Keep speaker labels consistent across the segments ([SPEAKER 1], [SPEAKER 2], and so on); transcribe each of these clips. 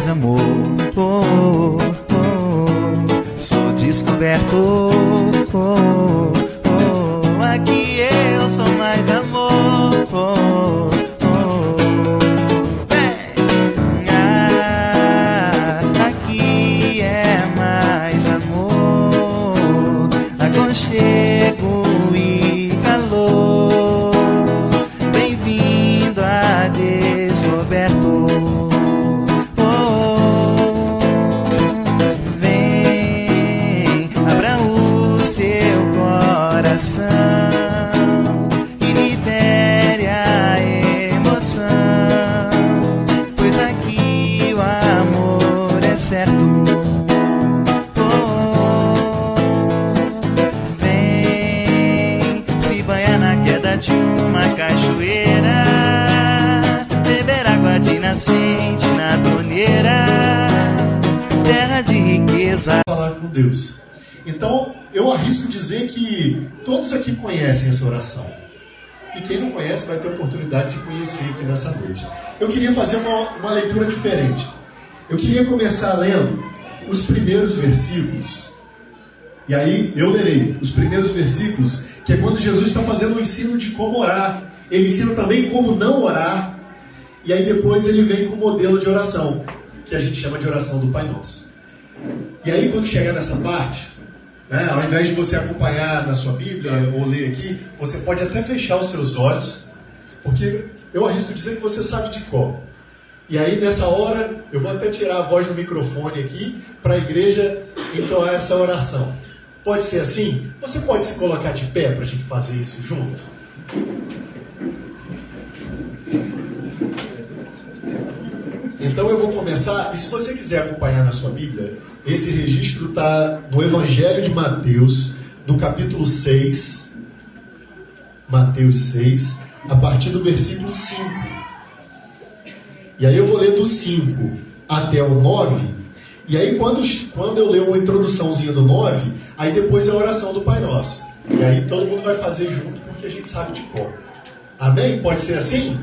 [SPEAKER 1] mais amor. Oh, oh, oh. Sou descoberto. Oh, oh, oh. Aqui eu sou mais amor. Oh, oh, oh. Aqui é mais amor. Aconchego e calor. Bem-vindo a Descoberto. Vem, abra o seu coração e libere a emoção, pois aqui o amor é certo. De uma cachoeira, beber água de nascente na torneira, terra de riqueza.
[SPEAKER 2] Falar com Deus. Então, eu arrisco dizer que todos aqui conhecem essa oração. E quem não conhece vai ter a oportunidade de conhecer aqui nessa noite. Eu queria fazer uma leitura diferente. Eu queria começar lendo os primeiros versículos. E aí eu lerei os primeiros versículos, que é quando Jesus está fazendo o ensino de como orar. Ele ensina também como não orar. E aí depois ele vem com o modelo de oração, que a gente chama de oração do Pai Nosso. E aí quando chegar nessa parte, né, ao invés de você acompanhar na sua Bíblia ou ler aqui, você pode até fechar os seus olhos, porque eu arrisco dizer que você sabe de cor. E aí nessa hora eu vou até tirar a voz do microfone aqui para a igreja entoar essa oração. Pode ser assim? Você pode se colocar de pé para a gente fazer isso junto? Então eu vou começar, e se você quiser acompanhar na sua Bíblia, esse registro está no Evangelho de Mateus, no capítulo 6, Mateus 6, a partir do versículo 5. E aí eu vou ler do 5 até o 9, e aí quando eu ler uma introduçãozinha do 9, aí depois é a oração do Pai Nosso. E aí todo mundo vai fazer junto, porque a gente sabe de cor. Amém? Pode ser assim?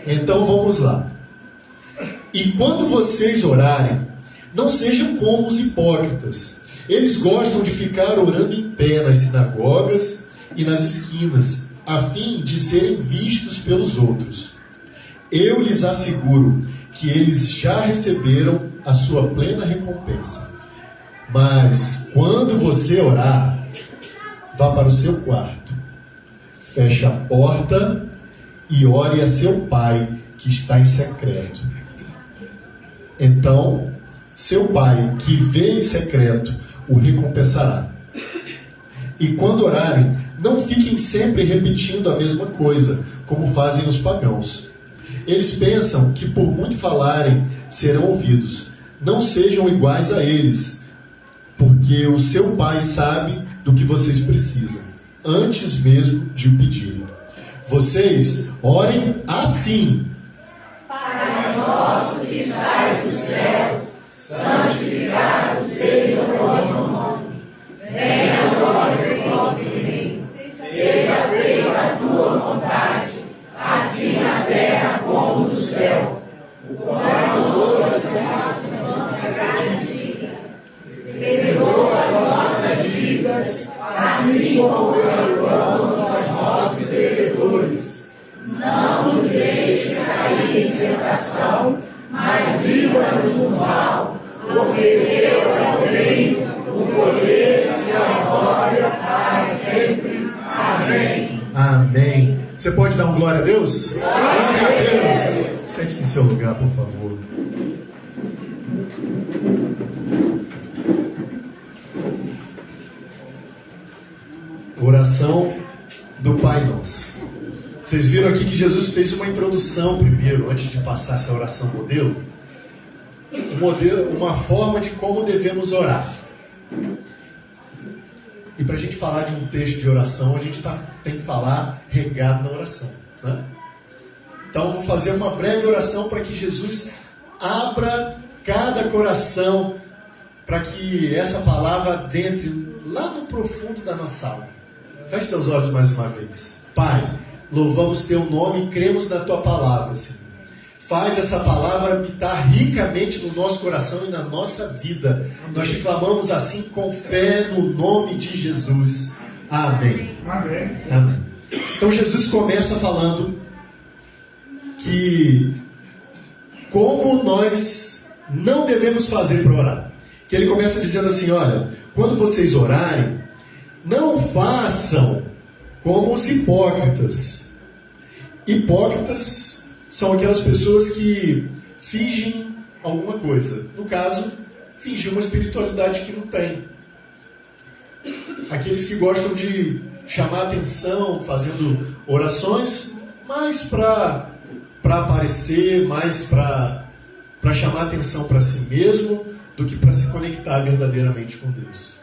[SPEAKER 2] Então vamos lá. E quando vocês orarem, não sejam como os hipócritas. Eles gostam de ficar orando em pé nas sinagogas e nas esquinas, a fim de serem vistos pelos outros. Eu lhes asseguro que eles já receberam a sua plena recompensa. Mas quando você orar, vá para o seu quarto, feche a porta e ore a seu Pai que está em secreto. Então, seu Pai que vê em secreto o recompensará. E quando orarem, não fiquem sempre repetindo a mesma coisa, como fazem os pagãos. Eles pensam que por muito falarem serão ouvidos. Não sejam iguais a eles, porque o seu Pai sabe do que vocês precisam, antes mesmo de o pedirem. Vocês orem assim:
[SPEAKER 3] Pai nosso que estais nos céus, santificado seja o vosso nome. Venha a nós o vosso reino. Seja feita a tua vontade, assim na terra como no céu. O pão nosso de cada dia. Perdoa as nossas dívidas, assim como perdoamos aos nossos devedores. Não nos deixe cair em tentação, mas livra-nos do mal, porque teu é o reino, o poder e a glória para sempre. Amém.
[SPEAKER 2] Amém. Você pode dar um glória a Deus? Glória a Deus. Sente no seu lugar, por favor. Oração do Pai Nosso. Vocês viram aqui que Jesus fez uma introdução primeiro, antes de passar essa oração modelo. Uma forma de como devemos orar. E para a gente falar de um texto de oração, a gente tem que falar regado na oração, né? Então eu vou fazer uma breve oração para que Jesus abra cada coração, para que essa palavra adentre lá no profundo da nossa alma. Feche seus olhos mais uma vez. Pai, louvamos teu nome e cremos na tua palavra, Senhor. faz essa palavra habitar ricamente no nosso coração e na nossa vida. Nós te clamamos assim com fé no nome de Jesus. Amém.
[SPEAKER 4] Amém.
[SPEAKER 2] Amém. Então Jesus começa falando que como nós não devemos fazer para orar. Que ele começa dizendo assim, olha, quando vocês orarem, não façam como os hipócritas. Hipócritas são aquelas pessoas que fingem alguma coisa. No caso, fingir uma espiritualidade que não tem. Aqueles que gostam de chamar atenção, fazendo orações, mais para aparecer, mais para chamar atenção para si mesmo, do que para se conectar verdadeiramente com Deus.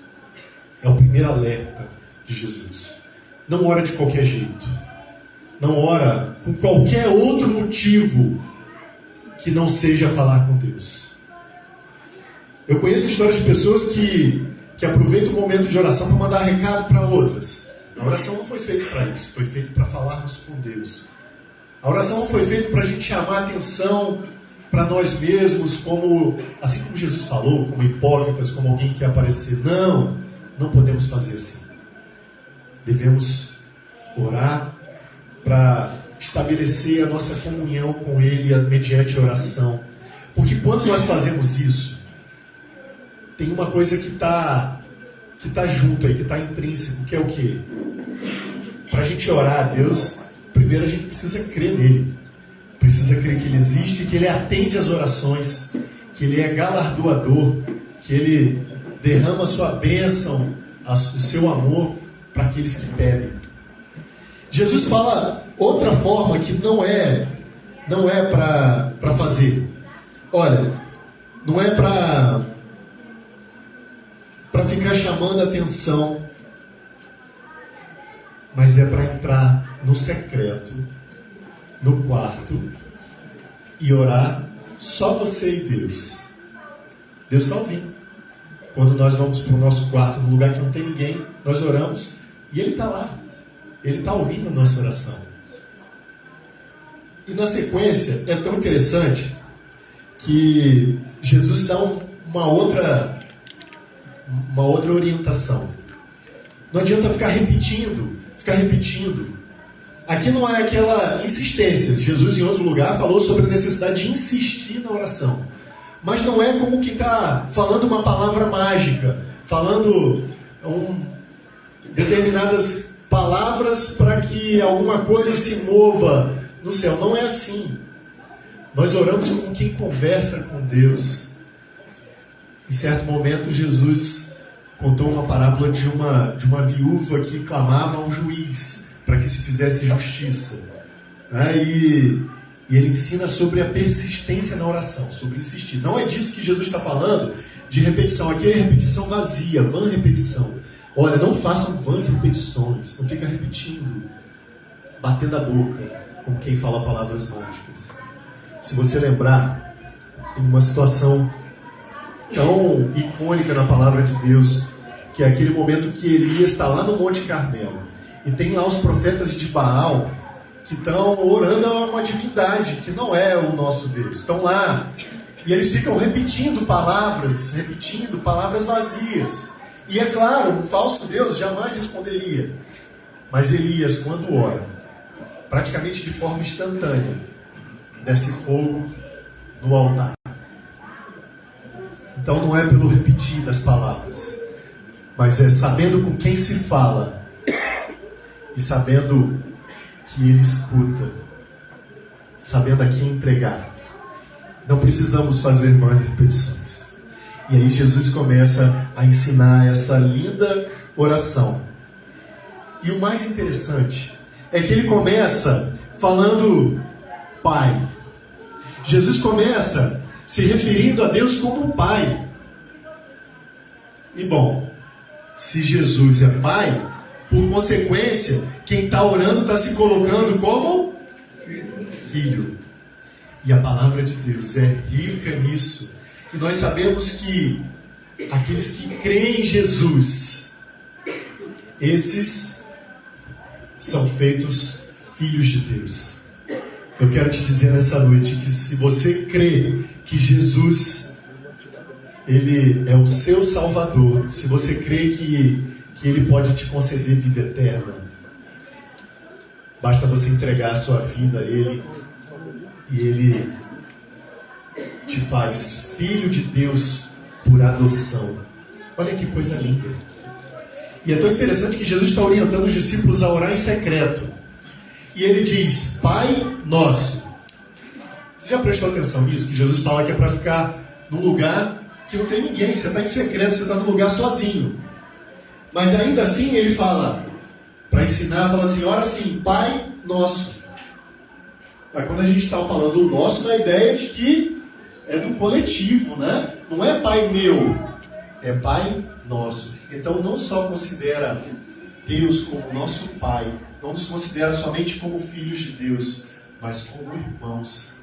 [SPEAKER 2] É o primeiro alerta de Jesus. Não ora de qualquer jeito. Não ora com qualquer outro motivo que não seja falar com Deus. Eu conheço histórias de pessoas que aproveitam o momento de oração para mandar recado para outras. A oração não foi feita para isso, foi feita para falarmos com Deus. A oração não foi feita para a gente chamar atenção para nós mesmos, assim como Jesus falou, como hipócritas, como alguém que quer aparecer. Não podemos fazer assim. Devemos orar para estabelecer a nossa comunhão com Ele mediante a oração. Porque quando nós fazemos isso, tem uma coisa que está junto aí, que está intrínseco, que é o quê? Para a gente orar a Deus, primeiro a gente precisa crer nele. Precisa crer que Ele existe, que Ele atende às orações, que Ele é galardoador, que Ele derrama a sua bênção, o seu amor para aqueles que pedem. Jesus fala outra forma que não é para fazer. Olha, não é para ficar chamando a atenção, mas é para entrar no secreto, no quarto, e orar só você e Deus. Deus está ouvindo. Quando nós vamos para o nosso quarto, num lugar que não tem ninguém, nós oramos e Ele está lá. Ele está ouvindo a nossa oração. E na sequência, é tão interessante que Jesus dá uma outra orientação. Não adianta ficar repetindo. Aqui não é aquela insistência. Jesus, em outro lugar, falou sobre a necessidade de insistir na oração. Mas não é como que está falando uma palavra mágica, falando determinadas palavras para que alguma coisa se mova no céu. Não é assim. Nós oramos como quem conversa com Deus. Em certo momento, Jesus contou uma parábola de uma viúva que clamava ao juiz para que se fizesse justiça. E ele ensina sobre a persistência na oração, sobre insistir. Não é disso que Jesus está falando, de repetição. Aqui é repetição vazia, vã repetição. Olha, não façam vãs repetições, não fica repetindo, batendo a boca, como quem fala palavras mágicas. Se você lembrar, tem uma situação tão icônica na palavra de Deus, que é aquele momento que Elias está lá no Monte Carmelo, e tem lá os profetas de Baal, que estão orando a uma divindade, que não é o nosso Deus. Estão lá, e eles ficam repetindo palavras vazias. E é claro, um falso Deus jamais responderia. Mas Elias, quando ora, praticamente de forma instantânea, desce fogo no altar. Então não é pelo repetir das palavras, mas é sabendo com quem se fala e sabendo que Ele escuta, sabendo a quem entregar. Não precisamos fazer mais repetições. E aí Jesus começa a ensinar essa linda oração. E o mais interessante é que Ele começa falando Pai. Jesus começa se referindo a Deus como Pai. E bom, se Jesus é Pai, por consequência, quem está orando está se colocando como Filho. E a palavra de Deus é rica nisso. E nós sabemos que aqueles que creem em Jesus, esses são feitos filhos de Deus. Eu quero te dizer nessa noite que se você crê que Jesus, Ele é o seu Salvador, se você crê que Ele pode te conceder vida eterna, basta você entregar a sua vida a Ele e Ele te faz filho de Deus por adoção. Olha que coisa linda. E é tão interessante que Jesus está orientando os discípulos a orar em secreto. E Ele diz, Pai Nosso. Você já prestou atenção nisso? Que Jesus fala que é para ficar num lugar que não tem ninguém. Você está em secreto, você está num lugar sozinho. Mas ainda assim Ele fala, para ensinar, fala assim, ora assim, Pai Nosso. Mas quando a gente está falando do nosso, na ideia de que é do coletivo, né? Não é Pai meu, é Pai Nosso. Então não só considera Deus como nosso Pai, não nos considera somente como filhos de Deus, mas como irmãos.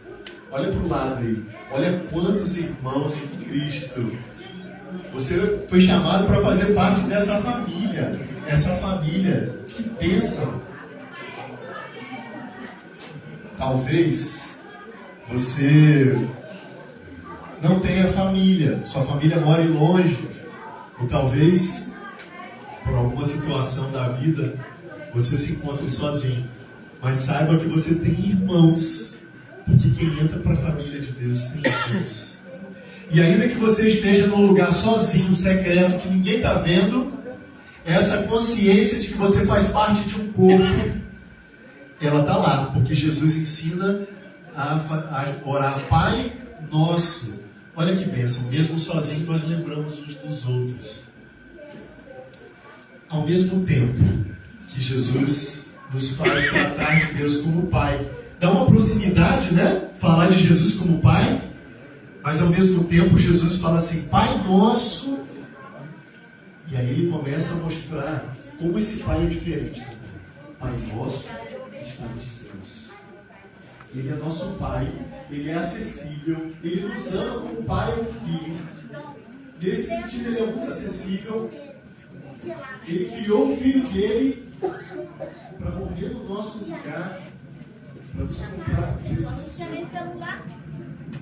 [SPEAKER 2] Olha para o lado aí, olha quantos irmãos em Cristo. Você foi chamado para fazer parte dessa família, essa família que pensa. Talvez você não tenha família, sua família mora longe, ou talvez por alguma situação da vida você se encontre sozinho. Mas saiba que você tem irmãos, porque quem entra para a família de Deus tem irmãos. E ainda que você esteja num lugar sozinho, secreto, que ninguém está vendo, essa consciência de que você faz parte de um corpo, ela está lá, porque Jesus ensina a orar Pai Nosso. Olha que bênção, mesmo sozinhos nós lembramos uns dos outros. Ao mesmo tempo que Jesus nos faz tratar de Deus como Pai, dá uma proximidade, né? Falar de Jesus como Pai, mas ao mesmo tempo Jesus fala assim, Pai Nosso, e aí Ele começa a mostrar como esse Pai é diferente. Pai Nosso está nos céus. Ele é nosso Pai, Ele é acessível, Ele nos ama como Pai ou Filho. Nesse sentido, Ele é muito acessível. Ele criou o Filho dele para morrer no nosso lugar, para nos comprar com preço de sangue.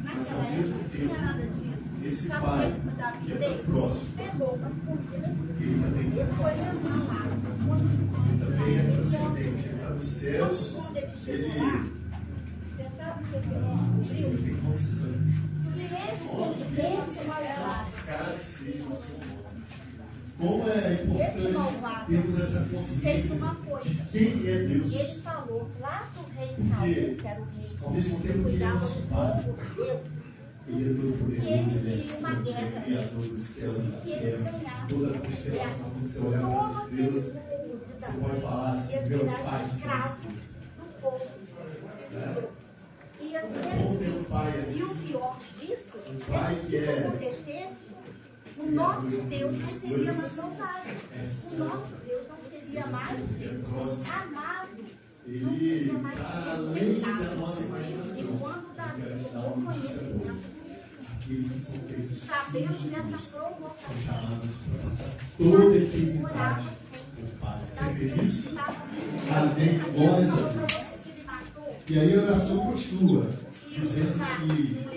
[SPEAKER 2] Mas ao mesmo tempo, esse Pai que é tão próximo, Ele também está nos céus. Ele também é transcendente, Ele está nos céus, Ele tem com sangue. Cada seja o seu nome. Como é importante termos essa consciência de quem é Deus.
[SPEAKER 3] Ele falou lá do rei
[SPEAKER 2] Porque,
[SPEAKER 3] Saul, que era o rei
[SPEAKER 2] ao mesmo tempo que Ele é nosso Pai, Ele é todo poderoso, Ele é santo, Ele é criador dos céus e da terra, toda a constelação. Quando você olhar para Deus, você pode falar assim, meu Pai de Cristo. Bom ter um Pai assim.
[SPEAKER 3] E o pior disso
[SPEAKER 2] Um Pai que
[SPEAKER 3] se isso
[SPEAKER 2] é
[SPEAKER 3] acontecesse, o nosso Deus não seria mais louvado. O nosso Deus não seria mais amado.
[SPEAKER 2] Ele está além da nossa imaginação.
[SPEAKER 3] Quando Davi
[SPEAKER 2] Quero te dar
[SPEAKER 3] tomou
[SPEAKER 2] uma notícia boa.
[SPEAKER 3] conhecimento,
[SPEAKER 2] Aqueles que são feitos
[SPEAKER 3] sabendo
[SPEAKER 2] filhos de
[SPEAKER 3] dessa
[SPEAKER 2] Deus são
[SPEAKER 3] provocação,
[SPEAKER 2] chamados para passar toda a eternidade com Pai. Você vê isso? Amém. Glórias a Deus. E aí a oração continua, dizendo que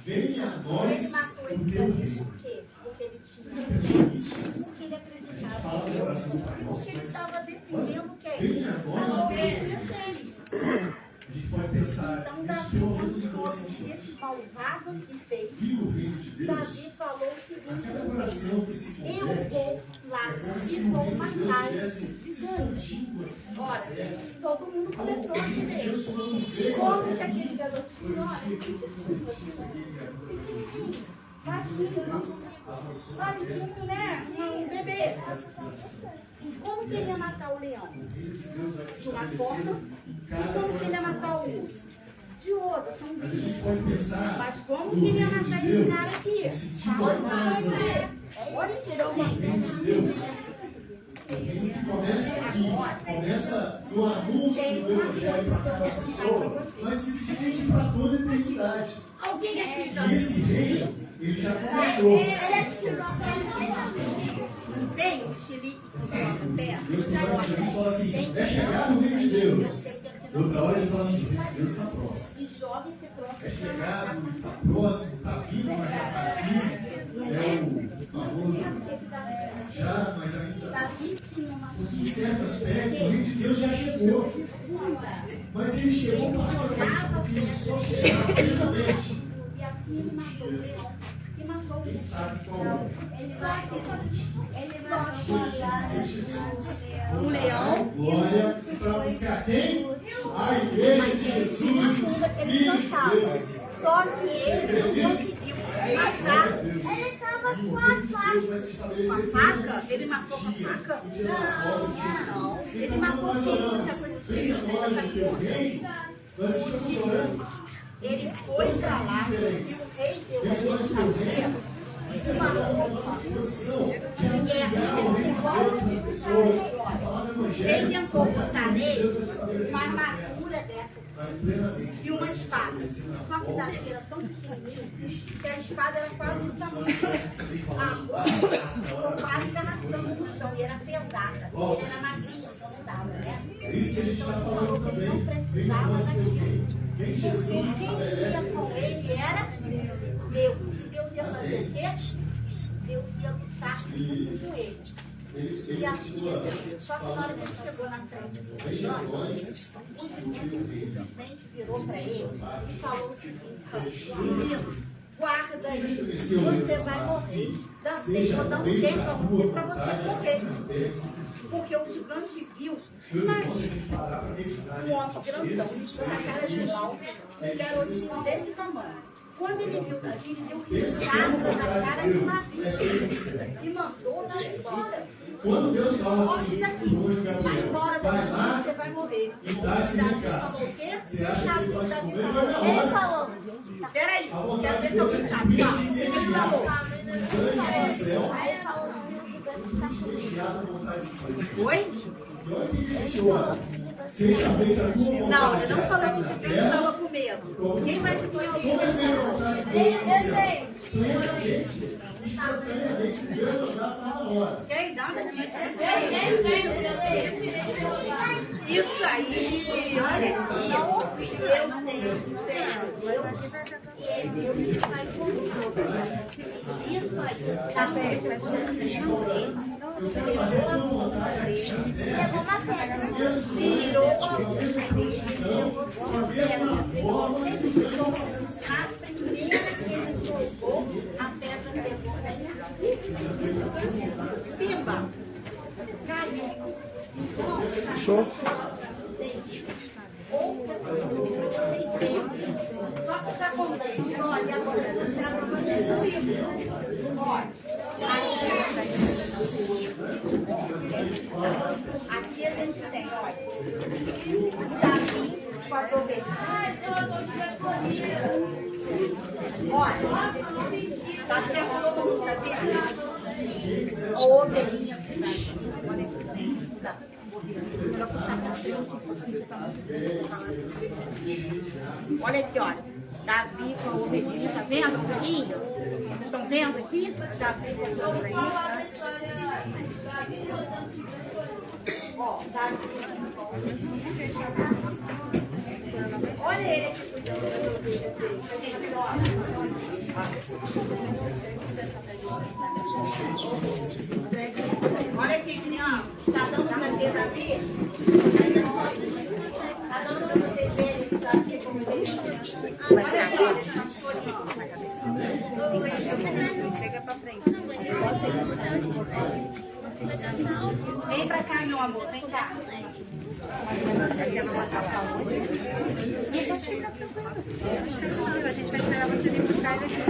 [SPEAKER 2] venha a nós o teu reino.
[SPEAKER 3] porque ele
[SPEAKER 2] Você
[SPEAKER 3] tinha,
[SPEAKER 2] já pensou nisso?
[SPEAKER 3] porque ele
[SPEAKER 2] A gente
[SPEAKER 3] acreditava
[SPEAKER 2] fala
[SPEAKER 3] em
[SPEAKER 2] da
[SPEAKER 3] Deus,
[SPEAKER 2] oração do Pai Nosso,
[SPEAKER 3] porque ele
[SPEAKER 2] mas
[SPEAKER 3] estava defendendo quem?
[SPEAKER 2] venha a nós o teu reino. A gente pode pensar
[SPEAKER 3] Então,
[SPEAKER 2] isso
[SPEAKER 3] Davi,
[SPEAKER 2] pelo menos em
[SPEAKER 3] quando
[SPEAKER 2] dois
[SPEAKER 3] soube
[SPEAKER 2] sentidos.
[SPEAKER 3] desse malvado que fez,
[SPEAKER 2] Viva o reino de Deus.
[SPEAKER 3] Davi falou o seguinte:
[SPEAKER 2] Aquela oração que se
[SPEAKER 3] eu
[SPEAKER 2] converte
[SPEAKER 3] vou lá
[SPEAKER 2] é como
[SPEAKER 3] e
[SPEAKER 2] se o
[SPEAKER 3] vou
[SPEAKER 2] reino de Deus
[SPEAKER 3] matar
[SPEAKER 2] estivesse
[SPEAKER 3] esse
[SPEAKER 2] se
[SPEAKER 3] gigante.
[SPEAKER 2] expandindo.
[SPEAKER 3] Ora, todo mundo começou a
[SPEAKER 2] O reino de
[SPEAKER 3] dizer:
[SPEAKER 2] Deus quando veio
[SPEAKER 3] como
[SPEAKER 2] até
[SPEAKER 3] que
[SPEAKER 2] mim,
[SPEAKER 3] aquele garotinho,
[SPEAKER 2] foi o
[SPEAKER 3] olha,
[SPEAKER 2] dia que eu prometi a ele a glória. Deus avançou na terra.
[SPEAKER 3] parecia, né, um bebê. E como que ele ia matar o leão?
[SPEAKER 2] O reino de Deus vai se
[SPEAKER 3] De uma
[SPEAKER 2] estabelecer
[SPEAKER 3] forma.
[SPEAKER 2] em
[SPEAKER 3] E
[SPEAKER 2] cada
[SPEAKER 3] como que ele ia
[SPEAKER 2] coração.
[SPEAKER 3] matar o urso? De outra, são
[SPEAKER 2] Mas a gente
[SPEAKER 3] bichos.
[SPEAKER 2] pode pensar
[SPEAKER 3] Mas como
[SPEAKER 2] no
[SPEAKER 3] que ele ia
[SPEAKER 2] reino de
[SPEAKER 3] matar esse
[SPEAKER 2] Deus
[SPEAKER 3] cara aqui?
[SPEAKER 2] no sentido
[SPEAKER 3] Olha
[SPEAKER 2] mais amplo.
[SPEAKER 3] olha que tirou
[SPEAKER 2] O reino de Deus, o reino que começa aqui, começa no anúncio do Evangelho para cada pessoa, mas que se estende para toda a eternidade.
[SPEAKER 3] Alguém aqui já
[SPEAKER 2] E esse reino, ele já começou.
[SPEAKER 3] tem um xilique no pé.
[SPEAKER 2] Deus tem hora que Jesus fala assim, é chegar no reino de Deus. Outra hora ele fala assim, o reino de Deus está próximo. é chegado, está próximo, está vindo, mas já está aqui. É o famoso já, mas ainda. Porque em certo aspecto, o reino de Deus já chegou. Mas ele chegou parcialmente, porque ele só chegava plenamente. Quem sabe qual é Jesus?
[SPEAKER 3] Um leão.
[SPEAKER 2] Glória. E para buscar quem? A igreja de Jesus, os filhos de Deus.
[SPEAKER 3] Só que ele não conseguiu matar. Ele estava com a faca. Ele matou com a faca? Não. Ele matou sim, muita coisa diferente.
[SPEAKER 2] Nós estamos orando.
[SPEAKER 3] Ele foi para lá e o rei deu a ele fazer uma ele tentou botar nele uma armadura dessa e uma espada. Só que daquele era tão pequenininho que a espada era quase do tamanho. A roupa ficou quase garrafando no chão e era pesada. Ele era magrinho, não precisava, né?
[SPEAKER 2] É isso que a gente está falando também.
[SPEAKER 3] Não precisava daquilo.
[SPEAKER 2] Quem Jesus
[SPEAKER 3] ia com ele era Deus. E Deus ia fazer o quê? Deus ia lutar com ele. E assim, só que na hora que ele chegou na frente do Senhor, o simplesmente virou para ele e falou o seguinte: menino, guarda isso, você vai morrer. Vou dar um tempo para você morrer. Porque o gigante viu, imagina, um homem grandão, com a cara de mal, um garotinho desse tamanho. Quando ele viu Davi, ele deu risada na cara de Davi e mandou Davi embora.
[SPEAKER 2] Quando Deus fala assim,
[SPEAKER 3] vai embora, você vai morrer.
[SPEAKER 2] E dá esse recado. Você acha que ele faz comer? Ele falou.
[SPEAKER 3] Peraí, quero ver se alguém sabe. Ele falou. Oi?
[SPEAKER 2] Seja feita a tua vontade.
[SPEAKER 3] Não, eu não falamos que Deus estava com medo. Quem vai ficou com medo?
[SPEAKER 2] Plenamente, instantaneamente, se Deus mandar, está na hora.
[SPEAKER 3] Quem nada disso? Isso aí, olha aqui, eu tenho e é Deus que faz comigo. Isso aí, tá bem,
[SPEAKER 2] eu quero fazer a tua vontade aqui na terra.
[SPEAKER 3] Tirou
[SPEAKER 2] da mesma forma que o Senhor está fazendo.
[SPEAKER 3] a primeira que ele jogou, a pedra pegou na Pimba! Caiu.
[SPEAKER 4] Show.
[SPEAKER 3] Só ficar contente. Olha, agora eu vou mostrar para vocês o livro. Olha. Aqui a gente tem, olha, Davi com a ovelha. Olha, tá vendo todo mundo, tá vendo? A ovelhinha que tá. Olha aqui, olha. Davi com a ovelhinha, tá vendo a ovelhinha? Vocês estão vendo aqui? Davi com a ovelhinha. Ó, Davi. Olha ele aqui cuidando da ovelha dele. Olha aqui, criança. Tá dando pra ver Davi? Tá dando pra vocês verem Davi como ele. Chega pra frente. Vem pra cá, meu amor, vem cá. A gente vai esperar você vir buscar ele aqui.